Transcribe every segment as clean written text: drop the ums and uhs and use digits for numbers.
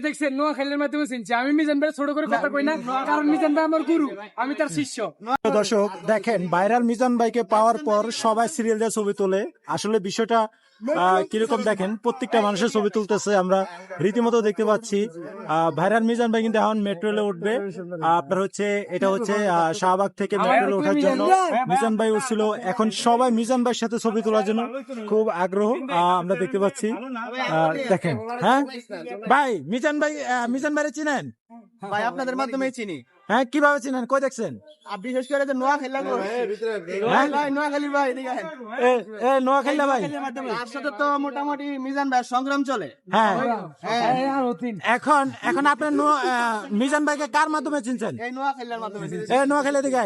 দেখছেন নোয়াখালীর মাধ্যমে চিনছি। আমি মিজান ভাই ছোট করে কথা কই না, কারণ মিজান ভাই আমার গুরু, আমি তার শিষ্য। দর্শক দেখেন, ভাইরাল মিজান ভাইকে পাওয়ার পর সবাই সিরিয়াল দিয়ে ছবি তোলে। আসলে বিষয়টা কিরকম দেখেন, প্রত্যেকটা মানুষের ছবি তুলতেছে, আমরা রীতিমতো দেখতে পাচ্ছি। ভাইরাল মিজান ভাই কিন্তু এখন মেট্রো রেলে উঠবে। আপনার হচ্ছে এটা হচ্ছে শাহবাগ থেকে মেট্রো রেলে ওঠার জন্য মিজান ভাই উঠছিল। এখন সবাই মিজান ভাইয়ের সাথে ছবি তোলার জন্য খুব আগ্রহ আমরা দেখতে পাচ্ছি। দেখেন, হ্যাঁ ভাই, মিজান ভাইরে চিনেন? ভাই আপনাদের মাধ্যমে চিনি। হ্যাঁ, কিভাবে চিনেন, কই দেখছেন? বিশেষ করে যে নোয়াখালী ভাই, নোয়াখালী ভাই নোয়াখালী ভাই, তার সাথে তো মোটামুটি মিজান ভাই সংগ্রাম চলে। হ্যাঁ। এখন আপনার মিজান ভাইকে কার মাধ্যমে চিনছেন? এই নোয়াখালীর মাধ্যমে চিনি। নোয়াখালী দিকে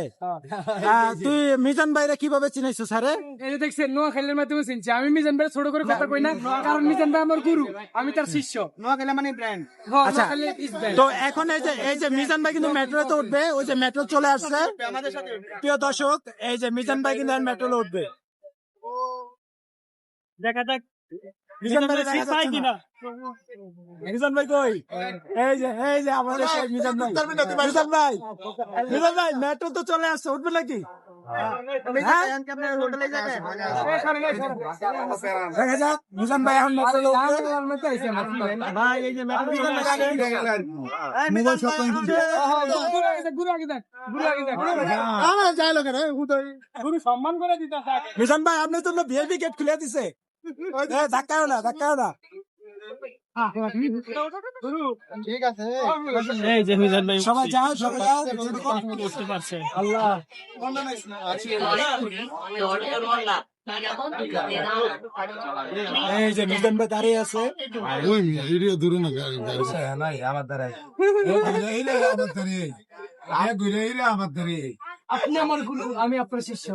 তুই মিজান ভাইরে কিভাবে চিনাইছো স্যারে? এই যে দেখছেন নোয়াখালীর মাধ্যমে চিনছি। আমি মিজান ভাই ছোট করে কথা কই না, কারণ মিজান ভাই আমার গুরু, আমি তার শিষ্য। নোয়াখালী মানে ব্র্যান্ড। আচ্ছা, তো এখন এই যে মিজান ভাই কিন্তু মেট্রোতে উঠবে, ওই যে মেট্রো চলে আসছে আমাদের সাথে প্রিয় দর্শক। এই যে মিজান ভাই কিন্তু মেট্রোতে উঠবে, দেখা যাক মিজান ভাই দেখা যাচ্ছে কিনা। মিজান ভাই কই? এই যে আমাদের সেই মিজান ভাই মেট্রো তো চলে আসছে, উঠবে নাকি? হোটেলে যাবে। দেখা যাক মিজান ভাই এখন মেট্রোতে উঠবে। ভাই এই যে মেট্রো মোবাইল শপিং গুরু আগে দেখ, গুরু আগে দেখ। যাই লোকের গুরু সম্মান করে দিতে থাকে। মিজান ভাই আপনি তো ভিআইপি গেট খুলে দিছে, ধাক্কাও না। ঠিক আছে। এই যে মিজান ভাই সবাই যাও করতে পারছে। আল্লাহ। এই যে মিজান ভাই দাঁড়িয়ে আছে। আপনি আমার গুরু, আমি আপনার শিষ্য।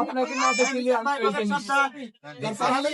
আপনাকে না দেখলে আমি